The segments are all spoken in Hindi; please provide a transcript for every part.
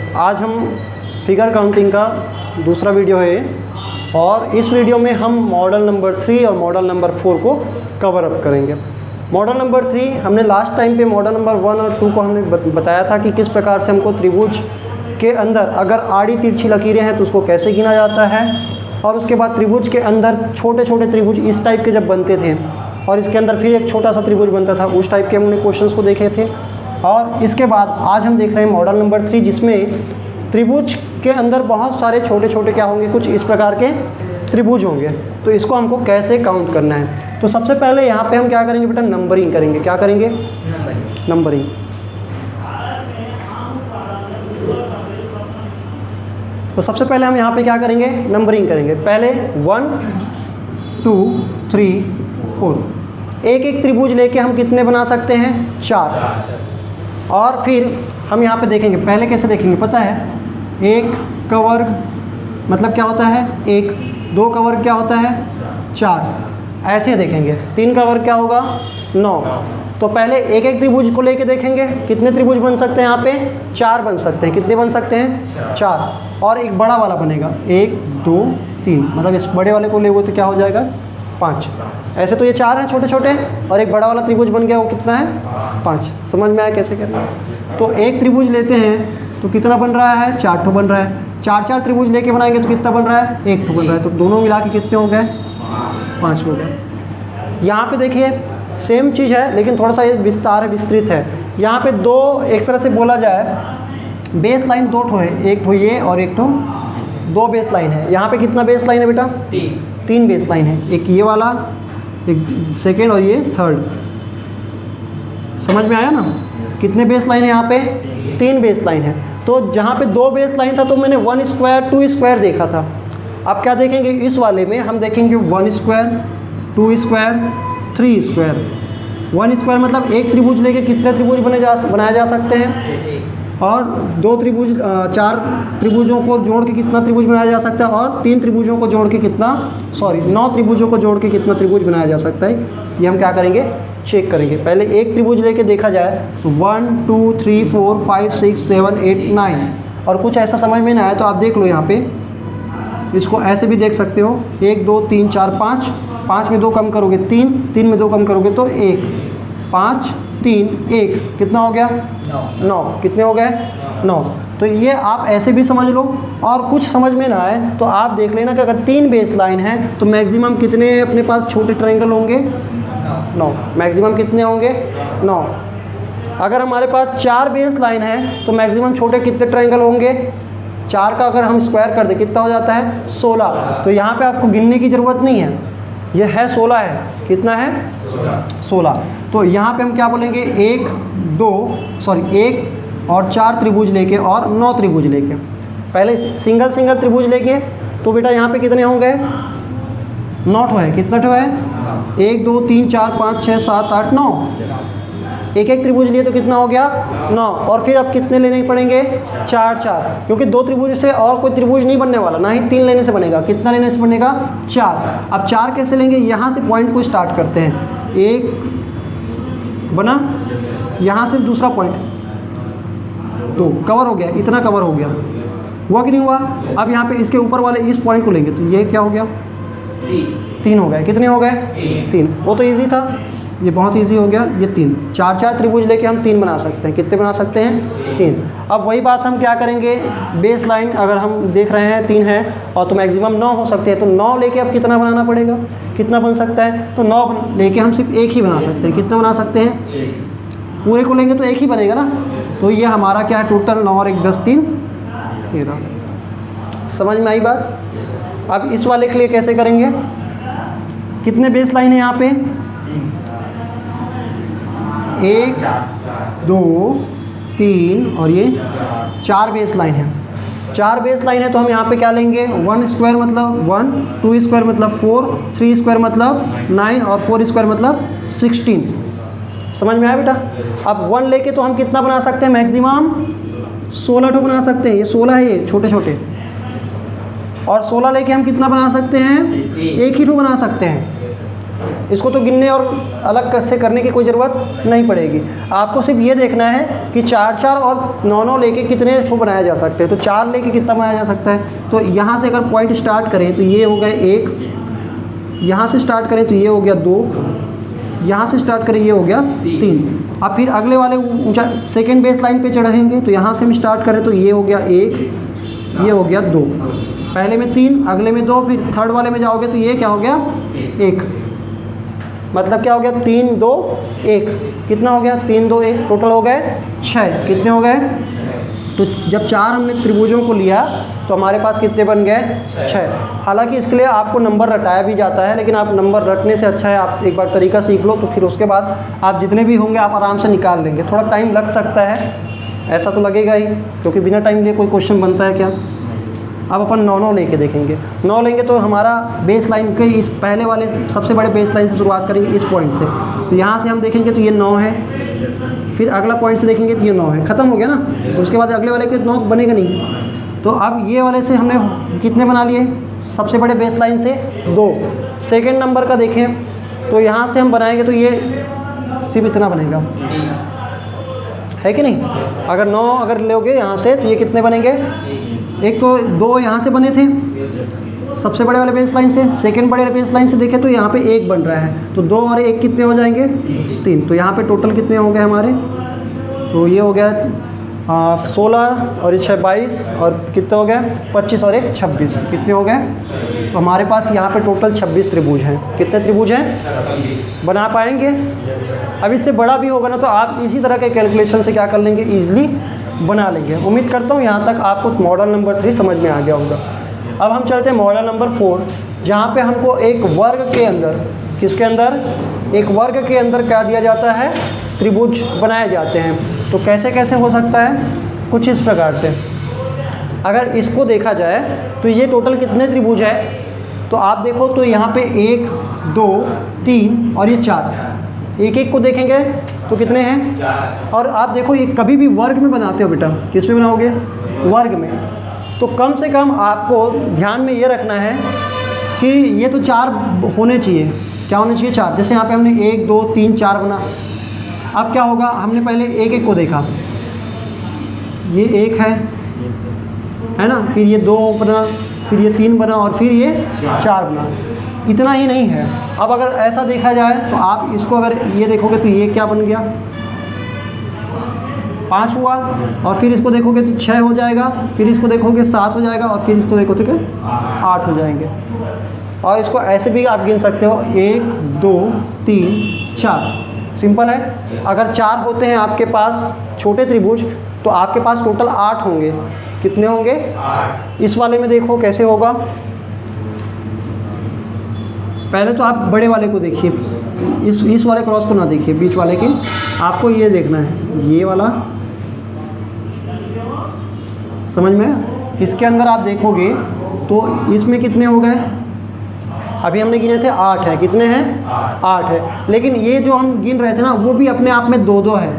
आज हम फिगर काउंटिंग का दूसरा वीडियो है और इस वीडियो में हम मॉडल नंबर 3 और मॉडल नंबर 4 को कवर अप करेंगे। मॉडल नंबर 3 हमने लास्ट टाइम पे मॉडल नंबर 1 और 2 को हमने बताया था कि किस प्रकार से हमको त्रिभुज के अंदर अगर आड़ी तिरछी लकीरें हैं तो उसको कैसे गिना जाता है, और उसके बाद त्रिभुज के अंदर छोटे छोटे त्रिभुज इस टाइप के जब बनते थे और इसके अंदर फिर एक छोटा सा त्रिभुज बनता था, उस टाइप के हमने क्वेश्चंस को देखे थे। और इसके बाद आज हम देख रहे हैं मॉडल नंबर 3 जिसमें त्रिभुज के अंदर बहुत सारे छोटे छोटे क्या होंगे, कुछ इस प्रकार के त्रिभुज होंगे। तो इसको हमको कैसे काउंट करना है, तो सबसे पहले यहाँ पे हम क्या करेंगे बेटा, नंबरिंग करेंगे। क्या करेंगे? नंबरिंग। तो सबसे पहले हम यहाँ पे क्या करेंगे, नंबरिंग करेंगे। पहले 1 2 3 4 एक एक त्रिभुज लेके हम कितने बना सकते हैं? 4। और फिर हम यहाँ पे देखेंगे, पहले कैसे देखेंगे पता है, 1 का वर्ग मतलब क्या होता है 1, 2 का वर्ग क्या होता है 4, ऐसे देखेंगे। 3 का वर्ग क्या होगा 9। तो पहले एक एक त्रिभुज को लेके देखेंगे कितने त्रिभुज बन सकते हैं, यहाँ पे 4 बन सकते हैं। कितने बन सकते हैं? 4। और एक बड़ा वाला बनेगा 1 2 3, मतलब इस बड़े वाले को लेंगे तो क्या हो जाएगा 5। ऐसे तो ये 4 हैं छोटे छोटे, और एक बड़ा वाला त्रिभुज बन गया, वो कितना है 5। समझ में आया कैसे करना है? तो एक त्रिभुज लेते हैं तो कितना बन रहा है, 4 ठो बन रहा है। 4 त्रिभुज लेके बनाएंगे तो कितना बन रहा है, 1 ठो बन रहा है। तो दोनों मिला के कितने हो गए, 5 हो गए। यहाँ पे देखिए सेम चीज़ है लेकिन थोड़ा सा ये विस्तार है, विस्तृत है। यहाँ पे दो, एक तरह से बोला जाए बेस लाइन 2 ठो है, एक ठो ये और एक ठो 2 बेस लाइन है। यहाँ पे कितना बेस लाइन है बेटा? 3 बेस लाइन है, एक ये वाला, एक सेकेंड और ये थर्ड। समझ में आया ना? कितने बेस लाइन है यहाँ पे? 3 बेस लाइन है। तो जहाँ पे 2 बेस लाइन था तो मैंने 1 स्क्वायर 2 स्क्वायर देखा था। अब क्या देखेंगे इस वाले में, हम देखेंगे 1 स्क्वायर 2 स्क्वायर 3 स्क्वायर। 1 स्क्वायर मतलब एक त्रिभुज लेके कितने त्रिभुज बनाए जा सकते हैं, और 2 त्रिभुज 4 त्रिभुजों को जोड़ के कितना त्रिभुज बनाया जा सकता है, और 3 त्रिभुजों को जोड़ के कितना, 9 त्रिभुजों को जोड़ के कितना त्रिभुज बनाया जा सकता है, ये हम क्या करेंगे, चेक करेंगे। पहले एक त्रिभुज लेके देखा जाए तो 1 2 3 4 5 6 7 8 9, और कुछ ऐसा समझ में ना आए तो आप देख लो यहाँ पे, इसको ऐसे भी देख सकते हो, 1 2 3 4 5, 5 में 2 कम करोगे 3, 3 में 2 कम करोगे तो 1, 5 3 1, कितना हो गया 9। कितने हो गए 9। तो ये आप ऐसे भी समझ लो, और कुछ समझ में ना आए तो आप देख लेना कि अगर 3 बेस लाइन है तो मैक्सिमम कितने अपने पास छोटे ट्रायंगल होंगे, 9। मैक्सिमम कितने होंगे 9। अगर हमारे पास 4 बेस लाइन है तो मैक्सिमम छोटे कितने ट्रायंगल होंगे, 4 का अगर हम स्क्वायर कर दें कितना हो जाता है 16। तो यहाँ पे आपको गिनने की ज़रूरत नहीं है, ये है 16 है। कितना है 16। तो यहाँ पे हम क्या बोलेंगे, 1 और 4 त्रिभुज लेके और 9 त्रिभुज लेके, पहले सिंगल त्रिभुज लेके तो बेटा यहाँ पे कितने होंगे 9 ठो है। कितना ठो है 1 2 3 4 5 6 7 8 9। एक एक त्रिभुज लिए तो कितना हो गया 9, और फिर अब कितने लेने पड़ेंगे 4, क्योंकि 2 त्रिभुज से और कोई त्रिभुज नहीं बनने वाला, ना ही 3 लेने से बनेगा। कितना लेने से बनेगा 4। अब 4 कैसे लेंगे, यहाँ से पॉइंट को स्टार्ट करते हैं, 1 बना, यहाँ से दूसरा पॉइंट, तो कवर हो गया, इतना कवर हो गया, हुआ कि नहीं हुआ। अब यहाँ पे इसके ऊपर वाले इस पॉइंट को लेंगे तो ये क्या हो गया 3 हो गए। कितने हो गए 3। वो तो ईजी था, ये बहुत इजी हो गया, ये 3। 4 त्रिभुज लेके हम 3 बना सकते हैं। कितने बना सकते हैं 3। अब वही बात हम क्या करेंगे, बेस लाइन अगर हम देख रहे हैं 3 है और तो मैक्सिमम 9 हो सकते हैं, तो 9 लेके अब कितना बनाना पड़ेगा, कितना बन सकता है, तो 9 लेके हम सिर्फ एक ही बना सकते हैं। कितना बना सकते हैं, पूरे को लेंगे तो एक ही बनेगा ना। तो ये हमारा क्या है टोटल 9 और 1 10 3 13। समझ में आई बात। अब इस वाले के लिए कैसे करेंगे, कितने बेस लाइन है यहाँ पे, 1 2 3 और ये 4 बेस लाइन है। 4 बेस लाइन है तो हम यहाँ पे क्या लेंगे, 1 स्क्वायर मतलब 1, 2 स्क्वायर मतलब 4, 3 स्क्वायर मतलब 9 और 4 स्क्वायर मतलब 16। समझ में आया बेटा। अब 1 लेके तो हम कितना बना सकते हैं, मैक्सिमम 16 ठो बना सकते हैं। ये 16 है, ये छोटे छोटे, और 16 लेके हम कितना बना सकते हैं, एक ही ठो बना सकते हैं। इसको तो गिनने और अलग से करने की कोई ज़रूरत नहीं पड़ेगी। आपको सिर्फ ये देखना है कि 4-4 और 9-9 लेके कितने ठो बनाया जा सकते हैं। तो 4 लेके कितना बनाया जा सकता है, तो यहाँ से अगर पॉइंट स्टार्ट करें तो ये हो गया 1, यहाँ से स्टार्ट करें तो ये हो गया 2, यहाँ से स्टार्ट करें ये हो गया 3। अब फिर अगले वाले ऊंचा सेकेंड बेस लाइन पे चढ़ेंगे तो यहाँ से हम स्टार्ट करें तो ये हो गया 1, ये हो गया 2, पहले में 3, अगले में 2, फिर थर्ड वाले में जाओगे तो ये क्या हो गया 1। मतलब क्या हो गया 3 2 1, कितना हो गया 3 2 1, टोटल हो गए 6। कितने हो गए, तो जब 4 हमने त्रिभुजों को लिया तो हमारे पास कितने बन गए 6। हालांकि इसके लिए आपको नंबर रटाया भी जाता है, लेकिन आप नंबर रटने से अच्छा है आप एक बार तरीका सीख लो, तो फिर उसके बाद आप जितने भी होंगे आप आराम से निकाल लेंगे। थोड़ा टाइम लग सकता है, ऐसा तो लगेगा ही, क्योंकि बिना टाइम लिए कोई क्वेश्चन बनता है क्या। अब अपन 9-9 लेके देखेंगे। 9 लेंगे तो हमारा बेस लाइन के इस पहले वाले सबसे बड़े बेस लाइन से शुरुआत करेंगे इस पॉइंट से। तो यहाँ से हम देखेंगे तो ये 9 है, फिर अगला पॉइंट से देखेंगे तो ये 9 है, ख़त्म हो गया ना। तो उसके बाद अगले वाले के 9 बनेगा नहीं। तो अब ये वाले से हमने कितने बना लिए, सबसे बड़े बेस लाइन से 2। सेकेंड नंबर का देखें तो यहाँ से हम बनाएंगे तो ये सिर्फ इतना बनेगा, है कि नहीं। अगर 9 अगर लोगे यहाँ से तो ये कितने बनेंगे, एक तो 2 यहाँ से बने थे सबसे बड़े वाले बेस लाइन से, सेकंड बड़े वाले बेस लाइन से देखें तो यहाँ पे 1 बन रहा है, तो 2 और 1 कितने हो जाएंगे 3। तो यहाँ पे टोटल कितने हो गए हमारे, तो ये हो गया 16 और 6 22 और कितने हो गए 25 और 1 26, कितने हो गए। तो हमारे पास यहाँ पे टोटल 26 त्रिभुज हैं। कितने त्रिभुज हैं, बना पाएंगे। अब इससे बड़ा भी होगा ना तो आप इसी तरह के कैलकुलेशन से क्या कर लेंगे, ईजिली बना लेंगे। उम्मीद करता हूँ यहाँ तक आपको मॉडल नंबर 3 समझ में आ गया होगा। अब हम चलते हैं मॉडल नंबर 4, जहाँ पे हमको एक वर्ग के अंदर, किसके अंदर, एक वर्ग के अंदर क्या दिया जाता है, त्रिभुज बनाए जाते हैं। तो कैसे कैसे हो सकता है, कुछ इस प्रकार से। अगर इसको देखा जाए तो ये टोटल कितने त्रिभुज है, तो आप देखो तो यहाँ पे 1 2 3 और ये 4, एक एक को देखेंगे तो कितने हैं। और आप देखो ये कभी भी वर्ग में बनाते हो बेटा, किस में बनाओगे, वर्ग में। तो कम से कम आपको ध्यान में ये रखना है कि ये तो 4 होने चाहिए। क्या होने चाहिए, 4। जैसे यहाँ पे हमने 1 2 3 4 बना। अब क्या होगा, हमने पहले एक एक को देखा, ये 1 है ना, फिर ये 2 बना, फिर ये 3 बना और फिर ये 4 बना। इतना ही नहीं है। अब अगर ऐसा देखा जाए तो आप इसको अगर ये देखोगे तो ये क्या बन गया, 5 हुआ, और फिर इसको देखोगे तो 6 हो जाएगा, फिर इसको देखोगे 7 हो जाएगा, और फिर इसको देखोगे तो 8 हो जाएंगे। और इसको ऐसे भी आप गिन सकते हो 1 2 3 4, सिंपल है। अगर 4 होते हैं आपके पास छोटे त्रिभुज तो आपके पास टोटल 8 होंगे। कितने होंगे, 8। इस वाले में देखो कैसे होगा, पहले तो आप बड़े वाले को देखिए, इस वाले क्रॉस को ना देखिए, बीच वाले के आपको ये देखना है, ये वाला, समझ में। इसके अंदर आप देखोगे तो इसमें कितने हो गए, अभी हमने गिने थे 8 है, कितने हैं 8 है। लेकिन ये जो हम गिन रहे थे ना वो भी अपने आप में 2 2 है,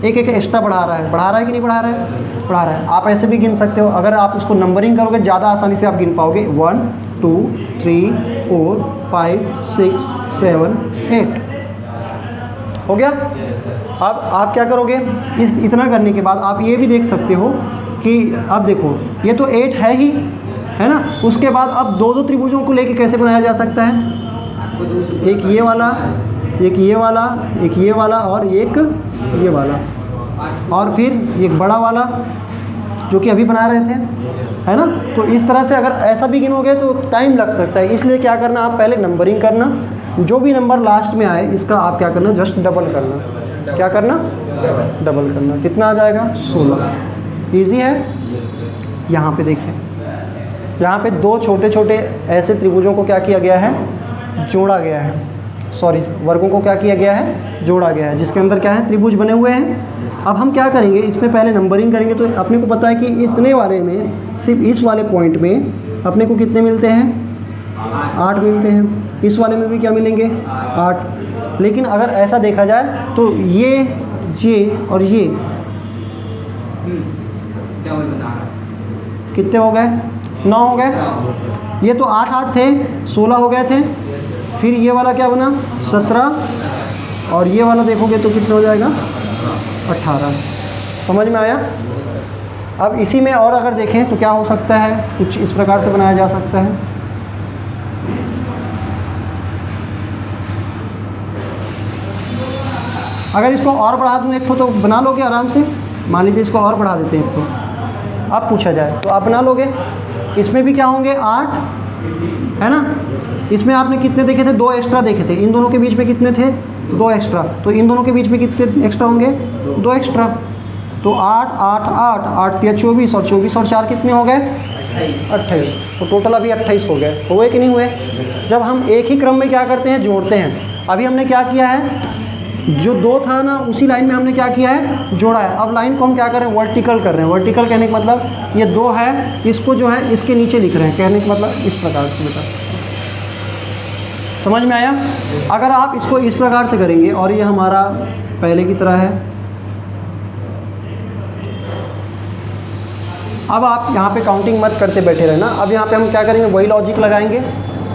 एक एक एक्स्ट्रा बढ़ा रहा है कि नहीं बढ़ा रहा है, बढ़ा रहा है। आप ऐसे भी गिन सकते हो, अगर आप इसको नंबरिंग करोगे ज़्यादा आसानी से आप गिन पाओगे। 1 2 3 4 5 6 7 8 हो गया। अब आप क्या करोगे, इतना करने के बाद आप ये भी देख सकते हो कि अब देखो ये तो 8 है ही, है ना। उसके बाद अब 2 2 त्रिभुजों को लेके कैसे बनाया जा सकता है, एक ये वाला, एक ये वाला, एक ये वाला और एक ये वाला, और फिर एक बड़ा वाला जो कि अभी बना रहे थे, है ना। तो इस तरह से अगर ऐसा भी गिनोगे तो टाइम लग सकता है। इसलिए क्या करना, आप पहले नंबरिंग करना, जो भी नंबर लास्ट में आए इसका आप क्या करना, जस्ट डबल करना। क्या करना, डबल करना। कितना आ जाएगा 16। ईजी है। यहाँ पे देखिए, यहाँ पे 2 छोटे छोटे ऐसे त्रिभुजों को क्या किया गया है, जोड़ा गया है, सॉरी वर्गों को क्या किया गया है, जोड़ा गया है, जिसके अंदर क्या है, त्रिभुज बने हुए हैं। अब हम क्या करेंगे, इसमें पहले नंबरिंग करेंगे। तो अपने को पता है कि इतने वाले में, सिर्फ इस वाले पॉइंट में अपने को कितने मिलते हैं, 8 मिलते हैं। इस वाले में भी क्या मिलेंगे, 8। लेकिन अगर ऐसा देखा जाए तो ये और ये कितने हो गए, 9 हो गए। ये तो 8 8 थे, 16 हो गए थे, फिर ये वाला क्या बना 17, और ये वाला देखोगे तो कितना हो जाएगा 18। समझ में आया? अब इसी में और अगर देखें तो क्या हो सकता है, कुछ इस प्रकार से बनाया जा सकता है। अगर इसको और बढ़ा दूँ एक तो बना लोगे आराम से। मान लीजिए इसको और बढ़ा देते हैं एक तो, अब पूछा जाए तो आप बना लोगे। इसमें भी क्या होंगे 8 है ना। इसमें आपने कितने देखे थे, 2 एक्स्ट्रा देखे थे। इन दोनों के बीच में कितने थे, 2 एक्स्ट्रा। तो इन दोनों के बीच में कितने एक्स्ट्रा होंगे, 2 एक्स्ट्रा। तो 8 8 8 8 3 24, और 24 और 4 कितने हो गए 28। तो टोटल अभी 28 हो गए। हुए कि नहीं हुए? जब हम एक ही क्रम में क्या करते हैं, जोड़ते हैं। अभी हमने क्या किया है, जो 2 था ना उसी लाइन में हमने क्या किया है, जोड़ा है। अब लाइन को हम क्या कर रहे हैं, वर्टिकल कर रहे हैं। वर्टिकल कहने का मतलब ये 2 है, इसको जो है इसके नीचे लिख रहे हैं। कहने का मतलब इस प्रकार से। बेटा समझ में आया? अगर आप इसको इस प्रकार से करेंगे, और ये हमारा पहले की तरह है। अब आप यहाँ पे काउंटिंग मत करते बैठे रहना। अब यहाँ पे हम क्या करेंगे, वही लॉजिक लगाएंगे।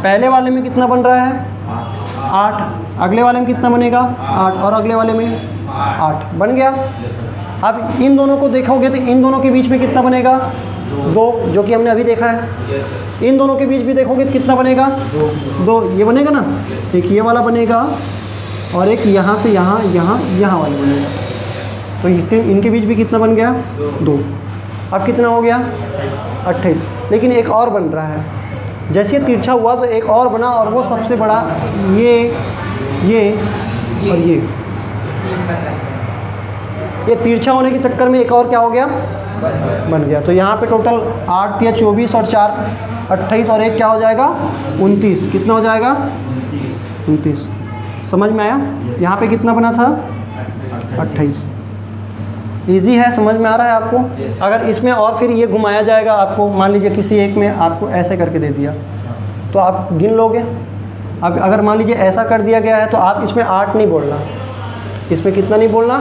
पहले वाले में कितना बन रहा है 8, अगले वाले में कितना बनेगा 8, और अगले वाले में 8 बन गया। अब इन दोनों को देखोगे तो इन दोनों के बीच में कितना बनेगा 2, जो कि हमने अभी देखा है। इन दोनों के बीच भी देखोगे तो कितना बनेगा 2, ये बनेगा ना। एक ये वाला बनेगा, और एक यहाँ से यहाँ यहाँ वाला बनेगा। तो इनके बीच भी कितना बन गया 2। अब कितना हो गया 28। लेकिन एक और बन रहा है। जैसे ये तिरछा हुआ तो एक और बना, और वो सबसे बड़ा ये और ये तिरछा होने के चक्कर में एक और क्या हो गया बन गया। तो यहाँ पे टोटल 8 या 24 और 4 28, और एक क्या हो जाएगा 29। कितना हो जाएगा 29। समझ में आया? यहाँ पे कितना बना था 28। इजी है, समझ में आ रहा है आपको? अगर इसमें और फिर ये घुमाया जाएगा आपको, मान लीजिए किसी एक में आपको ऐसे करके दे दिया तो आप गिन लोगे। अब अगर मान लीजिए ऐसा कर दिया गया है तो आप इसमें 8 नहीं बोलना। इसमें कितना नहीं बोलना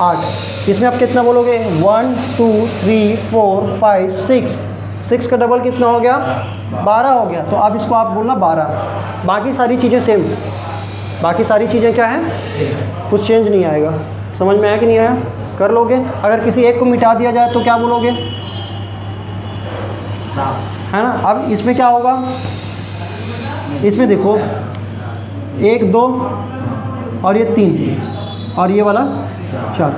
8। इसमें आप कितना बोलोगे 1 2 3 4 5 6। 6 का डबल कितना हो गया 12 हो गया। तो अब इसको आप बोलना 12। बाकी सारी चीज़ें सेम। बाकी सारी चीज़ें क्या हैं, कुछ चेंज नहीं आएगा। समझ में आया कि नहीं आया? कर लोगे। अगर किसी एक को मिटा दिया जाए तो क्या बोलोगे, है ना। अब इसमें क्या होगा, इसमें देखो 1 2 और ये 3 और ये वाला 4।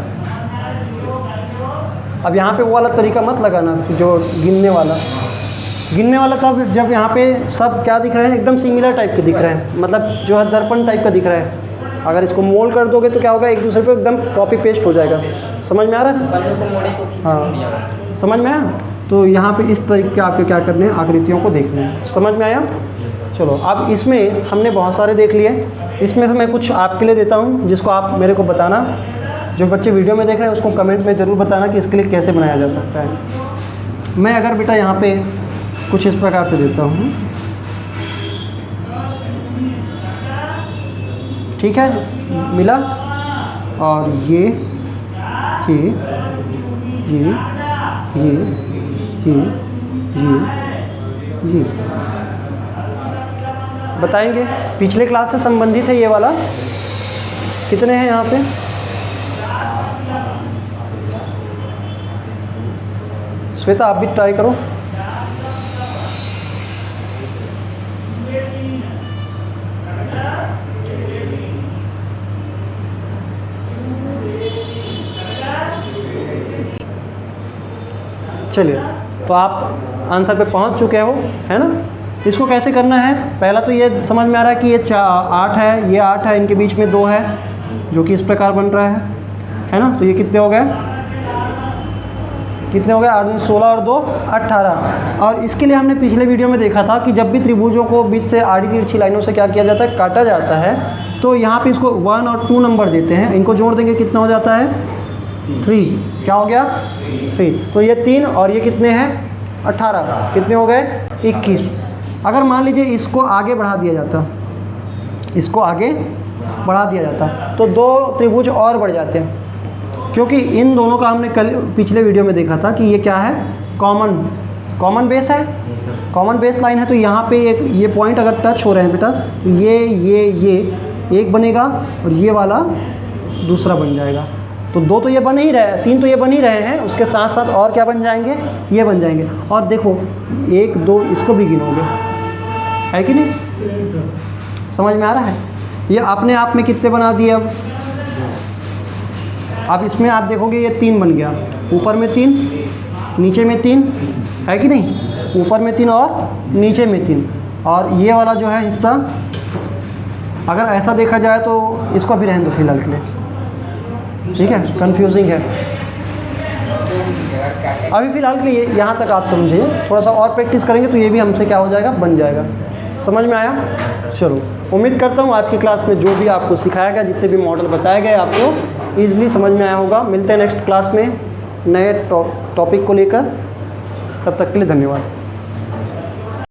अब यहाँ पे वो वाला तरीका मत लगाना जो गिनने वाला। गिनने वाला तब जब यहाँ पे सब क्या दिख रहे हैं, एकदम सिमिलर टाइप के दिख रहे हैं, मतलब जो है दर्पण टाइप का दिख रहा है। अगर इसको मोल कर दोगे तो क्या होगा, एक दूसरे पे एकदम कॉपी पेस्ट हो जाएगा। समझ में आ रहा है? हाँ समझ में आया। तो यहाँ पे इस तरीके के आपको क्या करने हैं, आकृतियों को देखना है। समझ में आया? चलो अब इसमें हमने बहुत सारे देख लिए। इसमें से मैं कुछ आपके लिए देता हूँ जिसको आप मेरे को बताना। जो बच्चे वीडियो में देख रहे हैं उसको कमेंट में ज़रूर बताना कि इसके लिए कैसे बनाया जा सकता है। मैं अगर बेटा यहाँ पे कुछ इस प्रकार से देता हूँ, ठीक है, मिला। और ये बताएंगे। पिछले क्लास से संबंधित है ये वाला। कितने हैं यहाँ पे? श्वेता आप भी ट्राई करो। चलिए, तो आप आंसर पे पहुंच चुके हो, है ना। इसको कैसे करना है, पहला तो ये समझ में आ रहा है कि ये 8 है, ये 8 है, इनके बीच में 2 है जो कि इस प्रकार बन रहा है ना। तो ये कितने हो गए, 8 दूनी 16 और 2 18। और इसके लिए हमने पिछले वीडियो में देखा था कि जब भी त्रिभुजों को बीच से आड़ी तिरछी लाइनों से क्या किया जाता है, काटा जाता है, तो यहाँ पे इसको 1 और 2 नंबर देते हैं। इनको जोड़ देंगे कितना हो जाता है 3। क्या हो गया 3। तो ये 3 और ये कितने हैं 18। कितने हो गए 21। अगर मान लीजिए इसको आगे बढ़ा दिया जाता, इसको आगे बढ़ा दिया जाता तो 2 त्रिभुज और बढ़ जाते हैं, क्योंकि इन दोनों का हमने कल पिछले वीडियो में देखा था कि ये क्या है, कॉमन बेस है, कॉमन बेस लाइन है, तो यहाँ पे एक ये पॉइंट अगर टच हो रहे हैं बेटा तो ये एक बनेगा और ये वाला दूसरा बन जाएगा। तो 2 तो ये बन ही रहे, 3 तो ये बन ही रहे हैं, उसके साथ साथ और क्या बन जाएंगे, ये बन जाएंगे। और देखो 1 2 इसको भी गिनोगे, है कि नहीं? समझ में आ रहा है? ये अपने आप में कितने बना दिए अब इसमें आप देखोगे ये 3 बन गया, ऊपर में 3 नीचे में 3, है कि नहीं? ऊपर में 3 और नीचे में 3। और ये वाला जो है हिस्सा अगर ऐसा देखा जाए तो इसको भी रहने दो फिलहाल के लिए, ठीक है? कंफ्यूजिंग है अभी फ़िलहाल के लिए, यहाँ तक आप समझिए। थोड़ा सा और प्रैक्टिस करेंगे तो ये भी हमसे क्या हो जाएगा, बन जाएगा। समझ में आया? चलो, उम्मीद करता हूँ आज की क्लास में जो भी आपको सिखाया गया, जितने भी मॉडल बताए गए आपको ईजिली समझ में आया होगा। मिलते हैं नेक्स्ट क्लास में नए टॉपिक को लेकर, तब तक के लिए धन्यवाद।